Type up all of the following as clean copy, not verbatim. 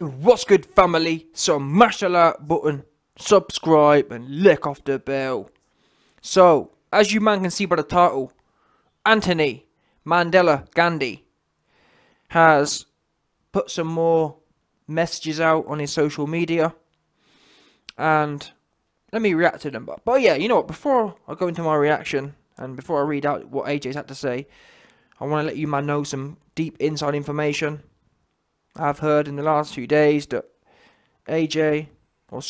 What's good, family? So mash the like button, subscribe and lick off the bell. So, as you man can see by the title, Anthony Mandela Gandhi has put some more messages out on his social media, and let me react to them. But yeah, you know what, before I go into my reaction and before I read out what AJ's had to say, I want to let you man know some deep inside information. I've heard in the last few days that AMG, that's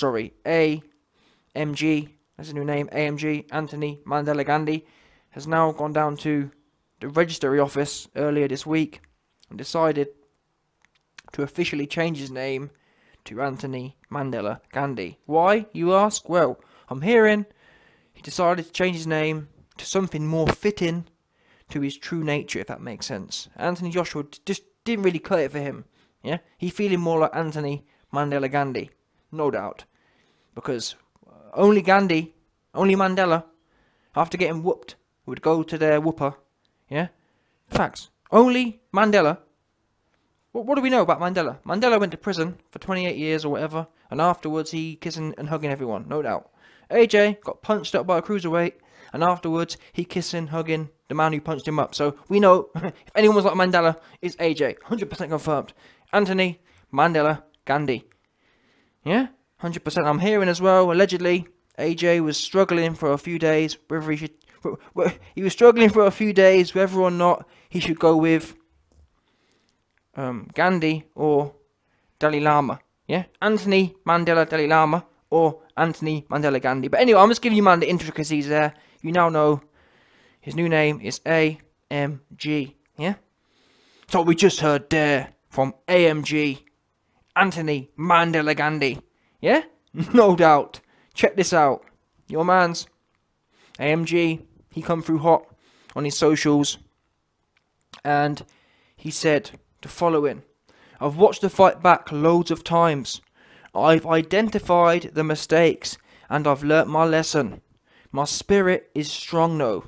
a new name, AMG, Anthony Mandela Gandhi, has now gone down to the registry office earlier this week and decided to officially change his name to Anthony Mandela Gandhi. Why, you ask? Well, I'm hearing he decided to change his name to something more fitting to his true nature, if that makes sense. Anthony Joshua just didn't really cut it for him. Yeah, he feeling more like Anthony Mandela Gandhi, no doubt, because only Mandela, after getting whooped, would go to their whooper. Yeah, facts. Only Mandela. What do we know about Mandela? Mandela went to prison for 28 years or whatever, and afterwards he kissing and hugging everyone, no doubt. AJ got punched up by a cruiserweight, and afterwards he kissing, hugging the man who punched him up. So we know if anyone was like Mandela, it's AJ, 100% confirmed. Anthony Mandela Gandhi. Yeah, 100%. I'm hearing as well, allegedly, AJ was struggling for a few days whether he was struggling for a few days whether or not he should go with Gandhi or Dalai Lama. Yeah, Anthony Mandela Dalai Lama or Anthony Mandela Gandhi. But anyway, I'm just giving you man the intricacies there. You now know his new name is AMG. Yeah, so we just heard there from AMG, Anthony Mandela Gandhi. Yeah? No doubt. Check this out. Your man's AMG, he come through hot on his socials, and he said the following: I've watched the fight back loads of times. I've identified the mistakes and I've learnt my lesson. My spirit is strong though.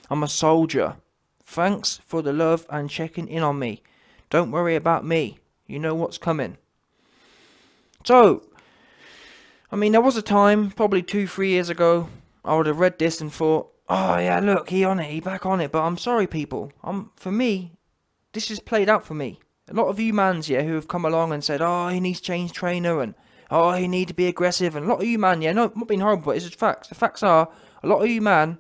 I'm a soldier. Thanks for the love and checking in on me. Don't worry about me. You know what's coming. So, I mean, there was a time, probably 2-3 years ago, I would have read this and thought, oh yeah, look, he on it, he back on it. But I'm sorry, people. For me, this is played out for me. A lot of you mans, yeah, who have come along and said, oh, he needs to change trainer, and oh, he need to be aggressive. And a lot of you man, yeah, no, I'm not being horrible, but it's just facts. The facts are, a lot of you man,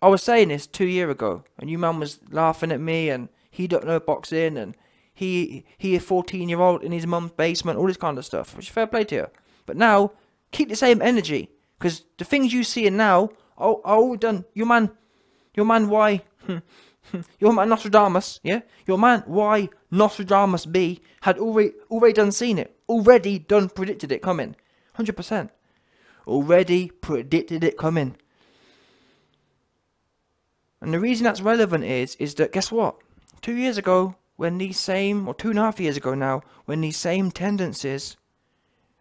I was saying this 2 years ago, and you man was laughing at me, and he don't know boxing, and he a 14-year-old in his mum's basement, all this kind of stuff, which is fair play to you. But now, keep the same energy, because the things you see now are all done. Your man, why? Your man Nostradamus, yeah? Your man, why Nostradamus B had already done seen it, already done predicted it coming, 100%. Already predicted it coming. And the reason that's relevant is that, guess what? 2 years ago, when these same, or 2.5 years ago now, when these same tendencies,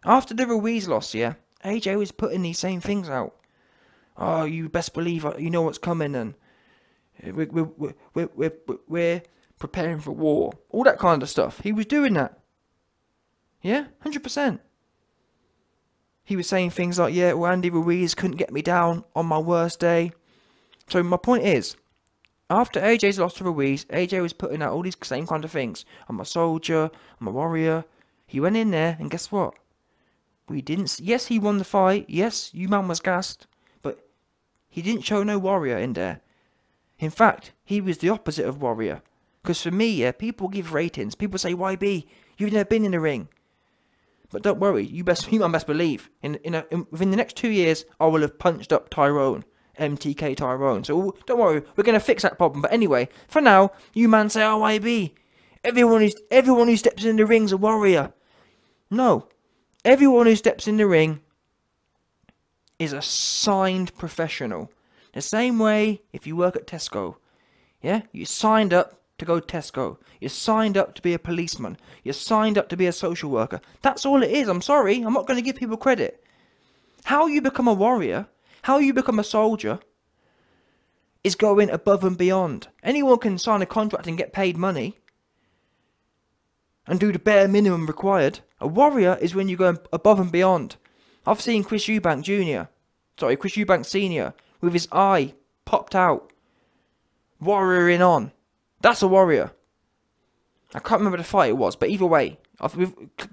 after the Ruiz loss, yeah, AJ was putting these same things out. Oh, you best believe you know what's coming, and we're preparing for war. All that kind of stuff. He was doing that. Yeah, 100%. He was saying things like, yeah, well, Andy Ruiz couldn't get me down on my worst day. So my point is, after AJ's lost to Ruiz, AJ was putting out all these same kind of things. I'm a soldier, I'm a warrior. He went in there, and guess what? We didn't. Yes, he won the fight. Yes, you man was gassed. But he didn't show no warrior in there. In fact, he was the opposite of warrior. Because for me, yeah, people give ratings. People say, YB, you've never been in the ring. But don't worry, you man best believe. Within the next 2 years, I will have punched up Tyrone. MTK Tyrone. So don't worry, we're going to fix that problem. But anyway, for now, you man say, oh, YB, everyone who steps in the ring's a warrior. No. Everyone who steps in the ring is a signed professional. The same way if you work at Tesco. Yeah? You signed up to go to Tesco. You're signed up to be a policeman. You're signed up to be a social worker. That's all it is. I'm sorry. I'm not going to give people credit. How you become a warrior, how you become a soldier, is going above and beyond. Anyone can sign a contract and get paid money. and do the bare minimum required. A warrior is when you go above and beyond. I've seen Chris Eubank Senior, with his eye popped out, warrioring on. That's a warrior. I can't remember the fight it was, but either way,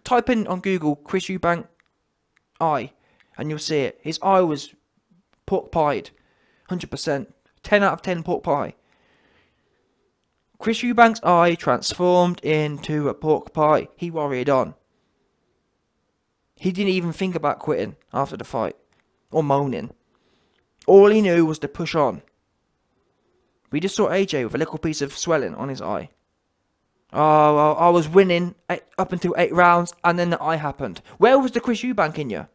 type in on Google Chris Eubank eye, and you'll see it. His eye was pork pied, 100%, 10 out of 10 pork pie. Chris Eubank's eye transformed into a pork pie. He warriored on. He didn't even think about quitting after the fight, or moaning. All he knew was to push on. We just saw AJ with a little piece of swelling on his eye. Oh, well, I was winning up until 8 rounds, and then the eye happened. Where was the Chris Eubank in you?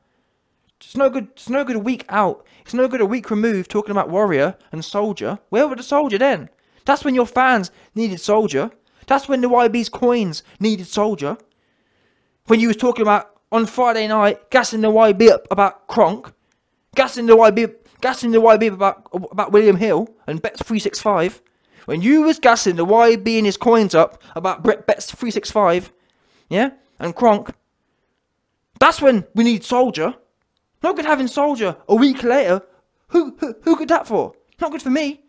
It's no good. It's no good a week out. It's no good a week removed talking about Warrior and Soldier. Where were the Soldier then? That's when your fans needed Soldier. That's when the YB's coins needed Soldier. When you was talking about on Friday night, gassing the YB up about Kronk, gassing the YB about William Hill and Bets 365. When you was gassing the YB and his coins up about Bets 365, yeah, and Kronk, that's when we need Soldier. Not good having Soldier a week later. Who good that for? Not good for me.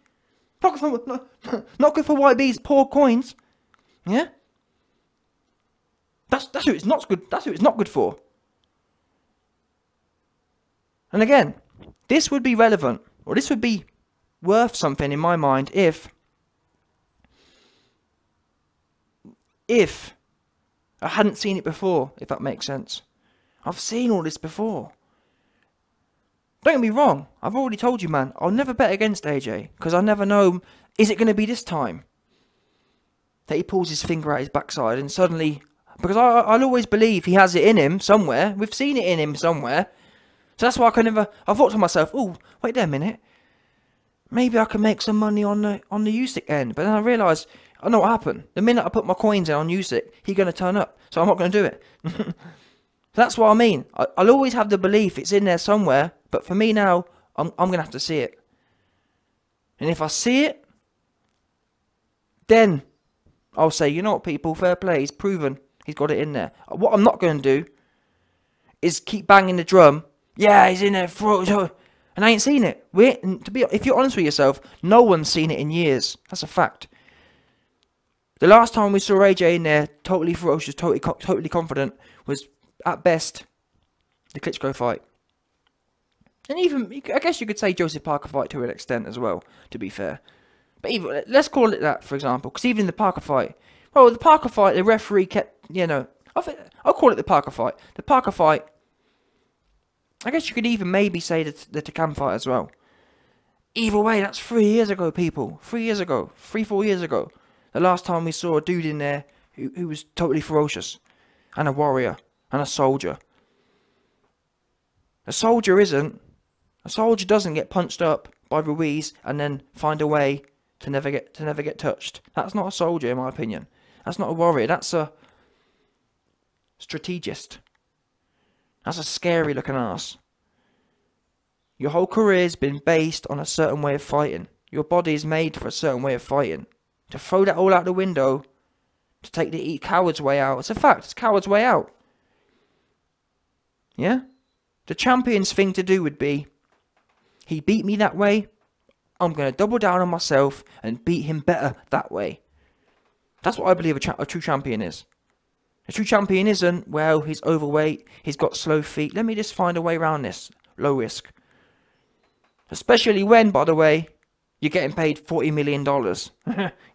Not good for YB's poor coins. Yeah. That's who it's not good. That's who it's not good for. And again, this would be relevant, or this would be worth something in my mind if I hadn't seen it before, if that makes sense. I've seen all this before. Don't get me wrong, I've already told you, man, I'll never bet against AJ, because I never know, is it going to be this time that he pulls his finger out his backside and suddenly, because I'll always believe he has it in him somewhere, we've seen it in him somewhere, so that's why I thought to myself, oh, wait there a minute, maybe I can make some money on the Usyk end, but then I realised, I know what happened, the minute I put my coins in on Usyk, he's going to turn up, so I'm not going to do it. That's what I mean. I'll always have the belief it's in there somewhere, but for me now, I'm going to have to see it. And if I see it, then I'll say, you know what, people, fair play, he's proven he's got it in there. What I'm not going to do is keep banging the drum, yeah, he's in there, and I ain't seen it. If you're honest with yourself, no one's seen it in years. That's a fact. The last time we saw AJ in there, totally ferocious, totally confident, was at best the Klitschko fight. And even, I guess you could say Joseph Parker fight to an extent as well, to be fair. But even, let's call it that, for example, because even the Parker fight, well, the Parker fight, the referee kept, you know, I'll call it the Parker fight. The Parker fight, I guess you could even maybe say the Takam fight as well. Either way, that's 3 years ago, people. 3 years ago. 4 years ago. The last time we saw a dude in there who was totally ferocious. And a warrior. And a soldier. A soldier doesn't get punched up by Ruiz and then find a way to never get touched. That's not a soldier, in my opinion. That's not a warrior. That's a strategist. That's a scary looking ass. Your whole career's been based on a certain way of fighting. Your body is made for a certain way of fighting. To throw that all out the window, to take the coward's way out, it's a fact. It's coward's way out. Yeah? The champion's thing to do would be, he beat me that way, I'm going to double down on myself and beat him better that way. That's what I believe a true champion is. A true champion isn't, well, he's overweight, he's got slow feet, let me just find a way around this. Low risk. Especially when, by the way, you're getting paid $40 million.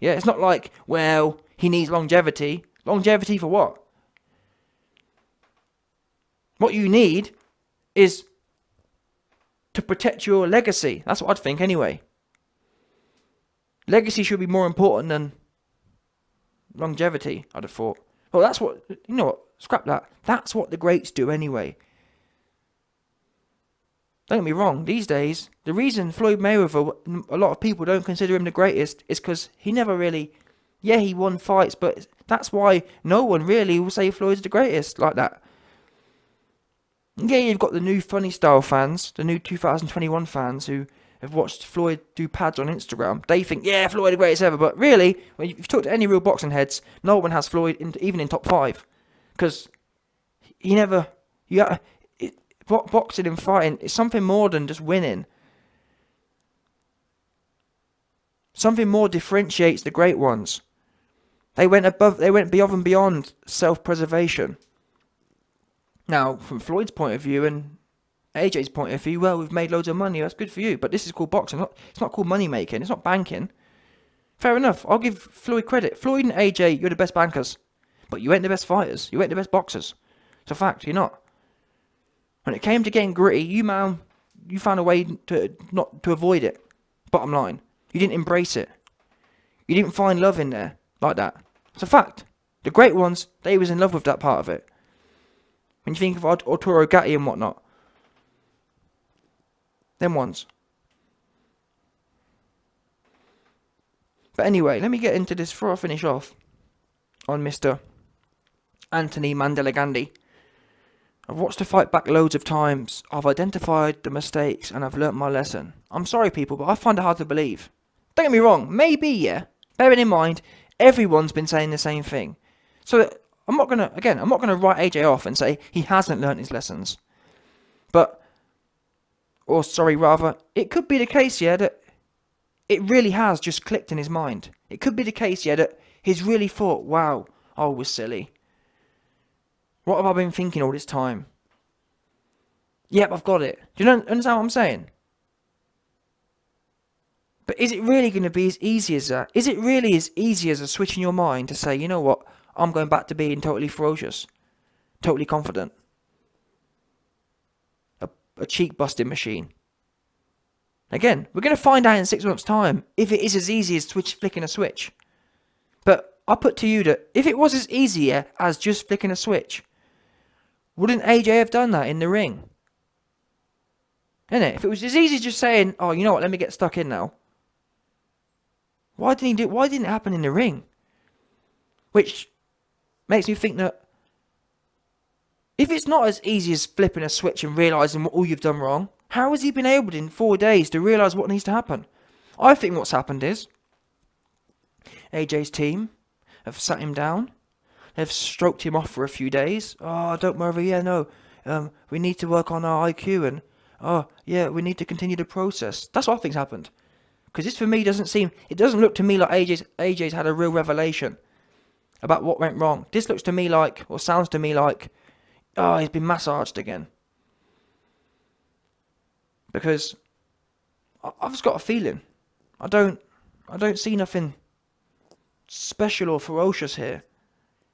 Yeah, it's not like, well, he needs longevity. Longevity for what? What you need is to protect your legacy. That's what I'd think anyway. Legacy should be more important than longevity, I'd have thought. Well, that's what, you know what, scrap that. That's what the greats do anyway. Don't get me wrong, these days, the reason Floyd Mayweather, a lot of people don't consider him the greatest, is because he never really, yeah, he won fights, but that's why no one really will say Floyd's the greatest like that. Yeah, you've got the new funny style fans, the new 2021 fans who have watched Floyd do pads on Instagram, they think, yeah, Floyd the greatest ever. But really, when you've talked to any real boxing heads, no one has Floyd even in top 5. Because he never... boxing and fighting is something more than just winning. Something more differentiates the great ones. They went above and beyond self-preservation. Now, from Floyd's point of view and AJ's point of view, well, we've made loads of money, that's good for you. But this is called boxing. It's not called money making. It's not banking. Fair enough. I'll give Floyd credit. Floyd and AJ, you're the best bankers. But you ain't the best fighters. You ain't the best boxers. It's a fact. You're not. When it came to getting gritty, you found a way to avoid it. Bottom line. You didn't embrace it. You didn't find love in there like that. It's a fact. The great ones, they was in love with that part of it. When you think of Arturo Gatti and whatnot. Them ones. But anyway, let me get into this before I finish off on Mr. Anthony Mandela Gandhi. I've watched the fight back loads of times. I've identified the mistakes and I've learnt my lesson. I'm sorry people, but I find it hard to believe. Don't get me wrong, maybe, yeah. Bearing in mind, everyone's been saying the same thing. So I'm not gonna write AJ off and say he hasn't learnt his lessons. Rather, it could be the case, yeah, that it really has just clicked in his mind. It could be the case, yeah, that he's really thought, wow, I was silly. What have I been thinking all this time? Yep, I've got it. Do you understand what I'm saying? But is it really going to be as easy as that? Is it really as easy as a switch in your mind to say, you know what, I'm going back to being totally ferocious, totally confident, a cheek-busting machine? Again, we're going to find out in 6 months' time if it is as easy as flicking a switch. But I put to you that if it was as easy as just flicking a switch, wouldn't AJ have done that in the ring? Innit? If it was as easy as just saying, oh, you know what, let me get stuck in now. Why didn't it happen in the ring? Which makes me think that if it's not as easy as flipping a switch and realising what all you've done wrong, how has he been able in 4 days to realise what needs to happen? I think what's happened is AJ's team have sat him down. They've stroked him off for a few days. Oh, don't worry, yeah, no. We need to work on our IQ and, oh, yeah, we need to continue the process. That's what I think's happened. Because this for me it doesn't look to me like AJ's had a real revelation about what went wrong. This looks to me like, or sounds to me like, oh, he's been massaged again. Because I've just got a feeling. I don't see nothing special or ferocious here.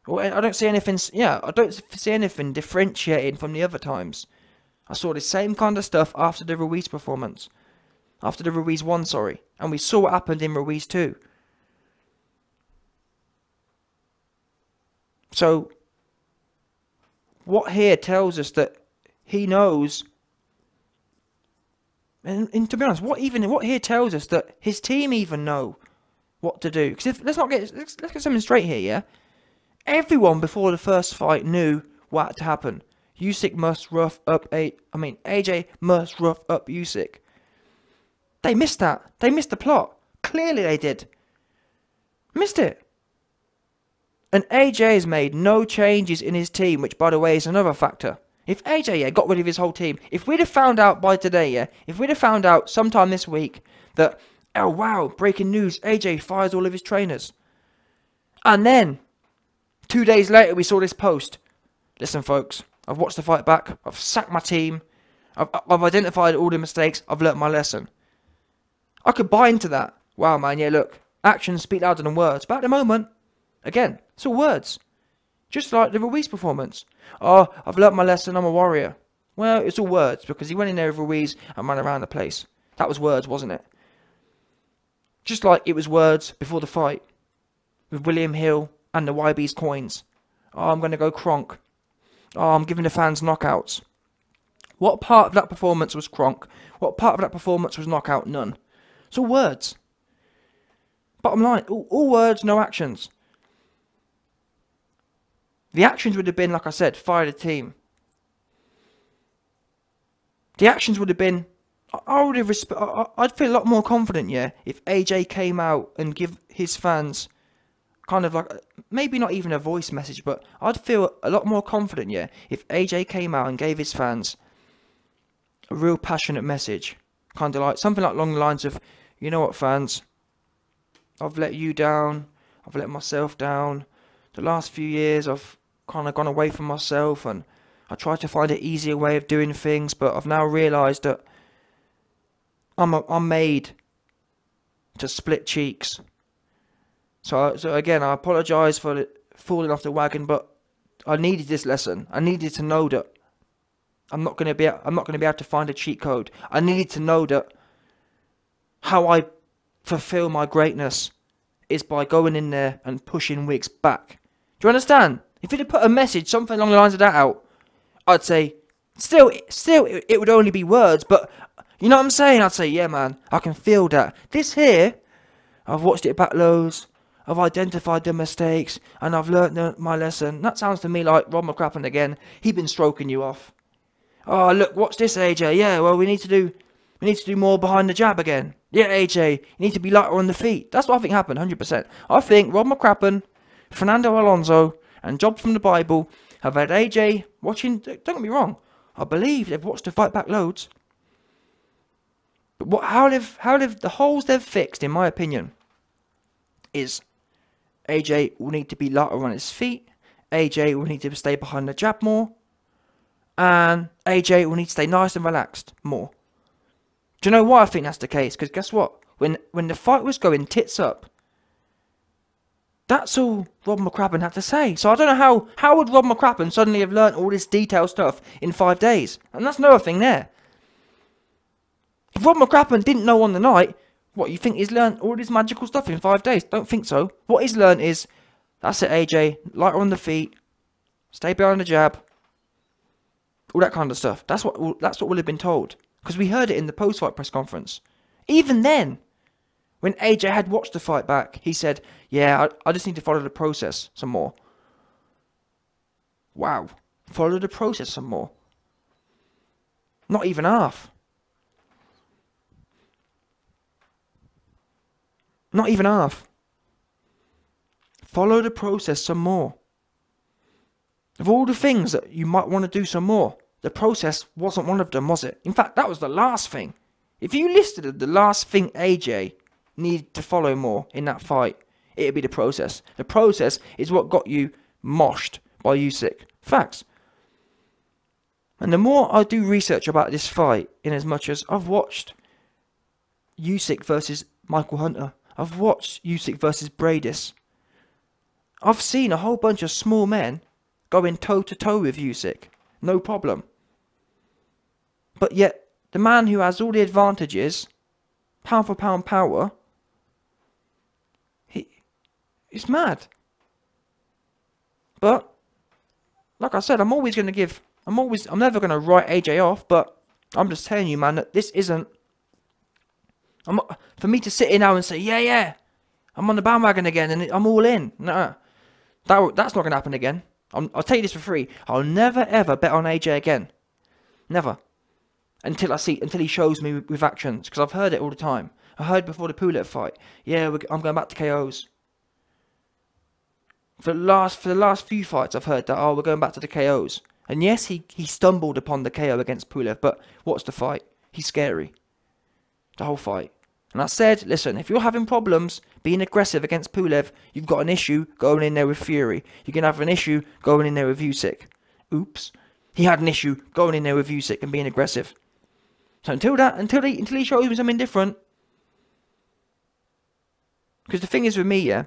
Or I don't see anything, I don't see anything differentiating from the other times. I saw the same kind of stuff after the Ruiz performance. After the Ruiz 1, sorry. And we saw what happened in Ruiz 2. So, what here tells us that he knows, and to be honest, what here tells us that his team even know what to do. Because let's get something straight here, yeah? Everyone before the first fight knew what had to happen. AJ must rough up Usyk. They missed that. They missed the plot. Clearly they did. Missed it. And AJ has made no changes in his team, which, by the way, is another factor. If AJ got rid of his whole team, if we'd have found out by today, if we'd have found out sometime this week that, oh wow, breaking news, AJ fires all of his trainers. And then, 2 days later, we saw this post. Listen, folks, I've watched the fight back. I've sacked my team. I've identified all the mistakes. I've learnt my lesson. I could buy into that. Wow, man, yeah, look. Actions speak louder than words. But at the moment, again, it's all words. Just like the Ruiz performance. Oh, I've learnt my lesson. I'm a warrior. Well, it's all words because he went in there with Ruiz and ran around the place. That was words, wasn't it? Just like it was words before the fight. With William Hill and the YB's coins. Oh, I'm going to go Kronk. Oh, I'm giving the fans knockouts. What part of that performance was Kronk? What part of that performance was knockout? None. It's all words. Bottom line, all words, no actions. The actions would have been, like I said, fire the team. The actions would have been I would have I'd feel a lot more confident, yeah, if AJ came out and give his fans kind of like, maybe not even a voice message, but I'd feel a lot more confident, yeah, if AJ came out and gave his fans a real passionate message. Kind of like, something like along the lines of, you know what, fans, I've let you down, I've let myself down. The last few years I've kind of gone away from myself, and I tried to find an easier way of doing things, but I've now realised that I'm made to split cheeks. So again, I apologise for falling off the wagon, but I needed this lesson. I needed to know that I'm not going to be able to find a cheat code. I needed to know that how I fulfill my greatness is by going in there and pushing Wicks back. Do you understand? If you'd have put a message, something along the lines of that out, I'd say, still, it would only be words, but you know what I'm saying? I'd say, yeah, man, I can feel that. This here, I've watched it back loads, I've identified the mistakes, and I've learnt my lesson. That sounds to me like Rob McCracken again. He's been stroking you off. Oh, look, watch this, AJ. Yeah, well, we need to do more behind the jab again. Yeah, AJ, you need to be lighter on the feet. That's what I think happened, 100%. I think Rob McCracken, Fernando Alonso, and Job from the Bible have had AJ watching. Don't get me wrong, I believe they've watched the fight back loads. But how they've the holes they've fixed, in my opinion, is AJ will need to be lighter on his feet. AJ will need to stay behind the jab more. And AJ will need to stay nice and relaxed more. Do you know why I think that's the case? Because guess what? When the fight was going tits up, that's all Rob McCracken had to say. So I don't know how would Rob McCracken suddenly have learnt all this detailed stuff in 5 days? And that's another thing there. If Rob McCracken didn't know on the night, what, you think he's learnt all this magical stuff in 5 days? Don't think so. What he's learnt is, that's it, AJ, lighter on the feet, stay behind the jab, all that kind of stuff. That's what we'll have been told. Because we heard it in the post-fight press conference. Even then, when AJ had watched the fight back, he said, yeah, I just need to follow the process some more. Wow. Follow the process some more. Not even half. Not even half. Follow the process some more. Of all the things that you might want to do some more, the process wasn't one of them, was it? In fact, that was the last thing. If you listed the last thing AJ needed to follow more in that fight, it'd be the process. The process is what got you moshed by Usyk. Facts. And the more I do research about this fight, in as much as I've watched Usyk versus Michael Hunter, I've watched Usyk versus Bradis, I've seen a whole bunch of small men going toe-to-toe with Usyk. No problem. But yet, the man who has all the advantages, pound for pound power, he's mad. But, like I said, I'm never going to write AJ off, but I'm just telling you, man, that this isn't, for me to sit here now and say, yeah, I'm on the bandwagon again and I'm all in. Nah, that's not going to happen again. I'll tell you this for free. I'll never ever bet on AJ again. Never. Until he shows me with actions. Because I've heard it all the time. I heard before the Pulev fight. Yeah, I'm going back to KOs. For the last few fights I've heard that, we're going back to the KOs. And yes, he stumbled upon the KO against Pulev. But what's the fight? He's scary. The whole fight. And I said, listen, if you're having problems being aggressive against Pulev, you've got an issue going in there with Fury. You're going to have an issue going in there with Usyk. Oops. He had an issue going in there with Usyk and being aggressive. So until he shows me something different. Because the thing is with me, yeah,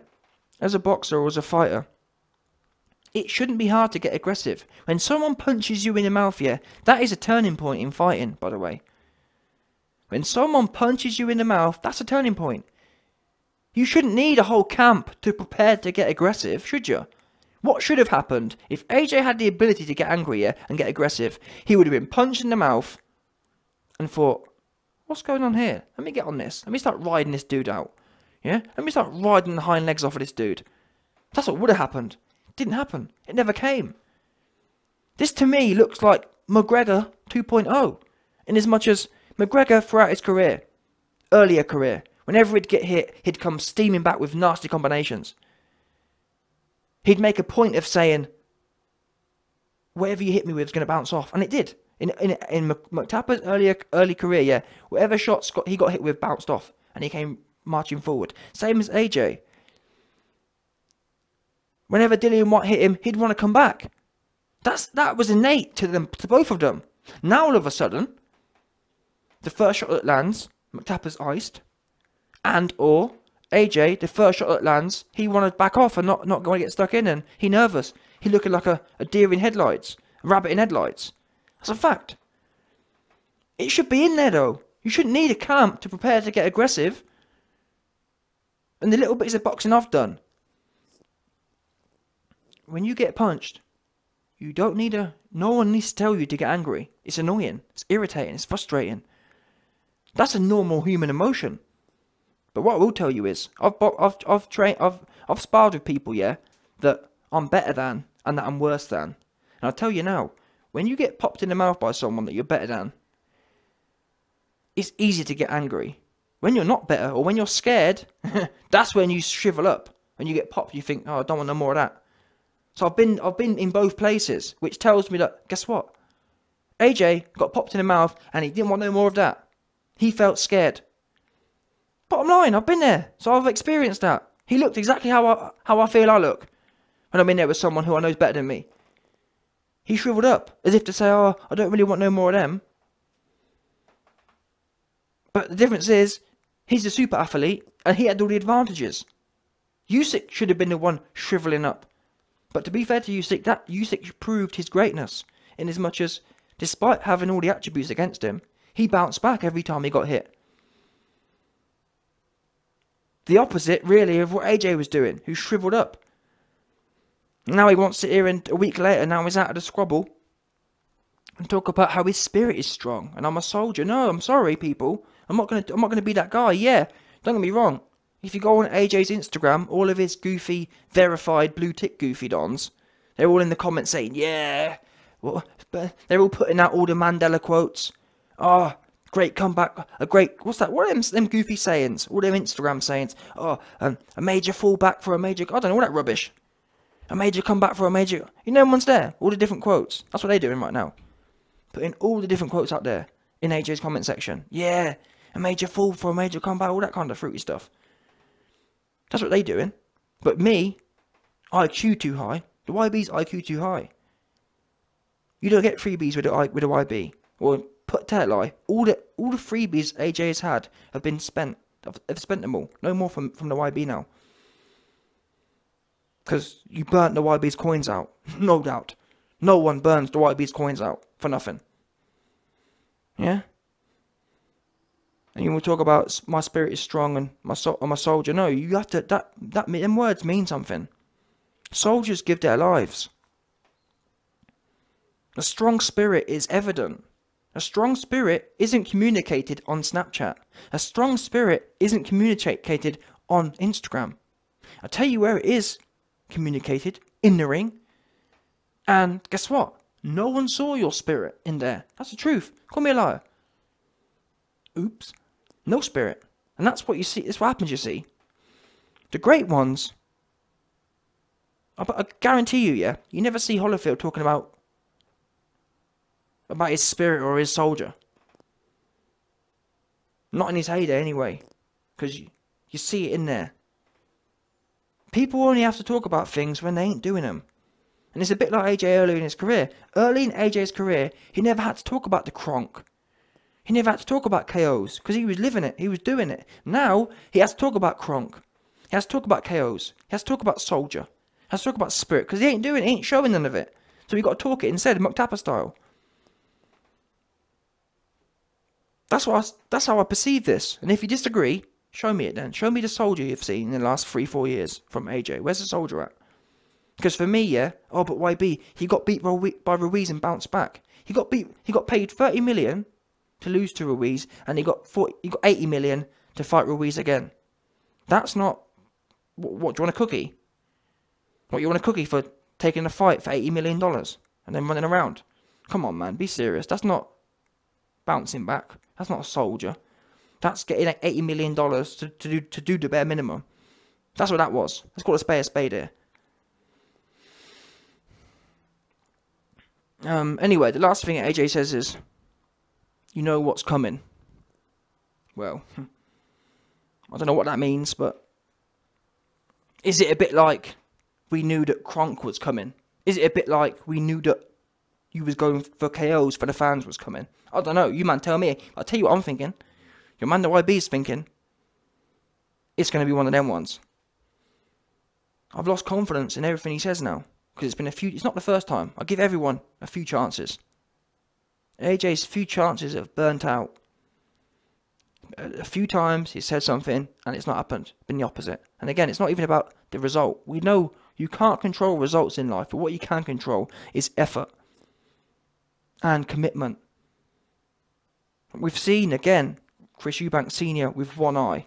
as a boxer or as a fighter, it shouldn't be hard to get aggressive. When someone punches you in the mouth, yeah, that is a turning point in fighting, by the way. When someone punches you in the mouth, that's a turning point. You shouldn't need a whole camp to prepare to get aggressive, should you? What should have happened if AJ had the ability to get angry and get aggressive? He would have been punched in the mouth and thought, what's going on here? Let me get on this. Let me start riding this dude out. Yeah? Let me start riding the hind legs off of this dude. That's what would have happened. It didn't happen. It never came. This to me looks like McGregor 2.0. In as much as McGregor, throughout his career, earlier career, whenever he'd get hit, he'd come steaming back with nasty combinations. He'd make a point of saying, whatever you hit me with is going to bounce off. And it did. In McTapper's early career, yeah, whatever shots he got hit with bounced off. And he came marching forward. Same as AJ. Whenever Dillian Whyte hit him, he'd want to come back. That was innate to both of them. Now all of a sudden, the first shot that lands, McTapper's iced. And or AJ, the first shot that lands, he wanted to back off and not going to get stuck in, and he nervous. He looking like a deer in headlights, a rabbit in headlights. That's a fact. It should be in there though. You shouldn't need a camp to prepare to get aggressive. And the little bits of boxing I've done. When you get punched, you don't need no one needs to tell you to get angry. It's annoying, it's irritating, it's frustrating. That's a normal human emotion. But what I will tell you is, I've sparred with people, yeah, that I'm better than and that I'm worse than. And I'll tell you now, when you get popped in the mouth by someone that you're better than, it's easy to get angry. When you're not better or when you're scared, that's when you shrivel up. When you get popped, you think, oh, I don't want no more of that. So I've been in both places, which tells me that, guess what? AJ got popped in the mouth and he didn't want no more of that. He felt scared. Bottom line, I've been there, so I've experienced that. He looked exactly how I feel I look when I'm in there with someone who I know is better than me. He shriveled up, as if to say, oh, I don't really want no more of them. But the difference is, he's a super athlete, and he had all the advantages. Usyk should have been the one shriveling up. But to be fair to Usyk, Usyk proved his greatness, in as much as, despite having all the attributes against him, he bounced back every time he got hit. The opposite, really, of what AJ was doing, who shriveled up. Now he wants to sit here and a week later, now he's out of the squabble, and talk about how his spirit is strong, and I'm a soldier. No, I'm sorry, people. I'm not gonna be that guy. Yeah, don't get me wrong. If you go on AJ's Instagram, all of his goofy, verified blue tick goofy dons, they're all in the comments saying, yeah. Well, they're all putting out all the Mandela quotes. Oh, great comeback, a great, what's that? What are them goofy sayings? All them Instagram sayings. Oh, a major fallback for a major, I don't know, all that rubbish. A major comeback for a major, no one's there. All the different quotes. That's what they're doing right now. Putting all the different quotes out there in AJ's comment section. Yeah, a major fall for a major comeback, all that kind of fruity stuff. That's what they're doing. But me, IQ too high. The YB's IQ too high. You don't get freebies with a YB. Or tell it lie. All the freebies AJ has had have been spent. I've spent them all. No more from the YB now. Because you burnt the YB's coins out. No doubt. No one burns the YB's coins out for nothing. Yeah? And you will talk about my spirit is strong and I'm a soldier. No, you have to, them words mean something. Soldiers give their lives. A strong spirit is evident. A strong spirit isn't communicated on Snapchat. A strong spirit isn't communicated on Instagram. I'll tell you where it is communicated, in the ring. And guess what? No one saw your spirit in there. That's the truth. Call me a liar. Oops. No spirit. And that's what you see. That's what happens, you see. The great ones, I guarantee you, yeah, you never see Holyfield talking about his spirit or his soldier. Not in his heyday, anyway. Because you see it in there. People only have to talk about things when they ain't doing them. And it's a bit like AJ early in his career. Early in AJ's career, he never had to talk about the Kronk. He never had to talk about KOs, because he was living it. He was doing it. Now, he has to talk about Kronk. He has to talk about KOs. He has to talk about Soldier. He has to talk about Spirit, because he ain't doing it. He ain't showing none of it. So we got to talk it instead, McTapper style. That's how I perceive this. And if you disagree, show me it then. Show me the Soldier you've seen in the last 3-4 years from AJ. Where's the Soldier at? Because for me, yeah, oh, but YB, he got beat by Ruiz and bounced back. He got paid 30 million to lose to Ruiz, and he got 80 million to fight Ruiz again. That's not, what do you want a cookie? What, you want a cookie for taking a fight for $80 million and then running around? Come on, man, be serious. That's not bouncing back. That's not a soldier. That's getting like $80 million to do the bare minimum. That's what that was. Let's call a spade here. Anyway, the last thing AJ says is, you know what's coming. Well, I don't know what that means, but is it a bit like we knew that Kronk was coming? Is it a bit like we knew that you was going for KOs for the fans was coming? I don't know. You man tell me. I'll tell you what I'm thinking. Your man the YB's thinking. It's going to be one of them ones. I've lost confidence in everything he says now. Because it's been it's not the first time. I give everyone a few chances. AJ's few chances have burnt out. A few times he said something and it's not happened. It's been the opposite. And again, it's not even about the result. We know you can't control results in life, but what you can control is effort and commitment. We've seen, again, Chris Eubank Sr. with one eye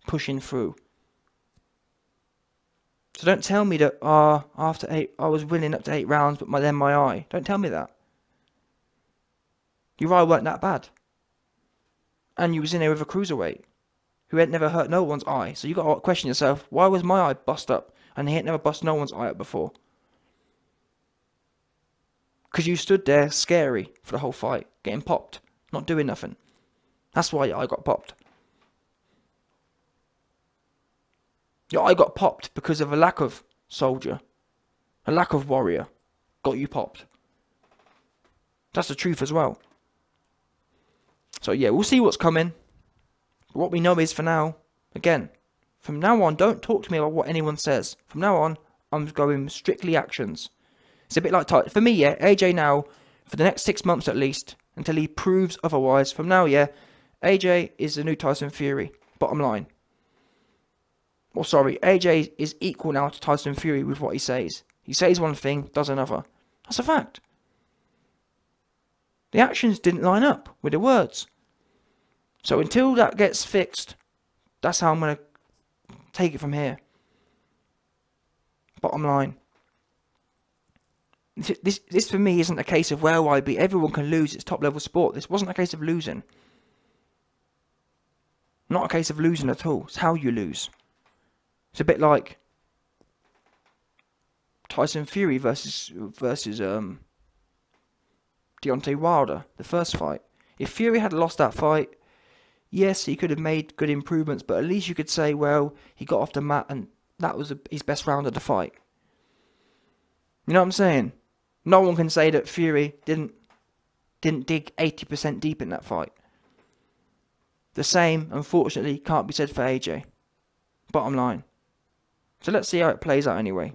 pushing through. So don't tell me that, after 8, I was winning up to 8 rounds, but then my eye. Don't tell me that. Your eye weren't that bad. And you was in there with a cruiserweight who had never hurt no one's eye. So you got to question yourself, why was my eye bust up and he had never bust no one's eye up before? Because you stood there scary for the whole fight, getting popped, not doing nothing. That's why your eye got popped. Your eye got popped because of a lack of soldier, a lack of warrior, got you popped. That's the truth as well. So yeah, we'll see what's coming. But what we know is for now, again, from now on, don't talk to me about what anyone says. From now on, I'm going strictly actions. It's a bit like, for me, yeah, AJ now, for the next 6 months at least, until he proves otherwise, from now, yeah, AJ is the new Tyson Fury, bottom line. Well, sorry, AJ is equal now to Tyson Fury with what he says. He says one thing, does another. That's a fact. The actions didn't line up with the words. So until that gets fixed, that's how I'm going to take it from here. Bottom line. This for me isn't a case of where I be. Everyone can lose. It's top level sport. This wasn't a case of losing. Not a case of losing at all. It's how you lose. It's a bit like Tyson Fury versus Deontay Wilder, the first fight. If Fury had lost that fight, yes, he could have made good improvements, but at least you could say, well, he got off the mat and that was his best round of the fight. You know what I'm saying? No one can say that Fury didn't dig 80% deep in that fight. The same, unfortunately, can't be said for AJ. Bottom line. So let's see how it plays out anyway.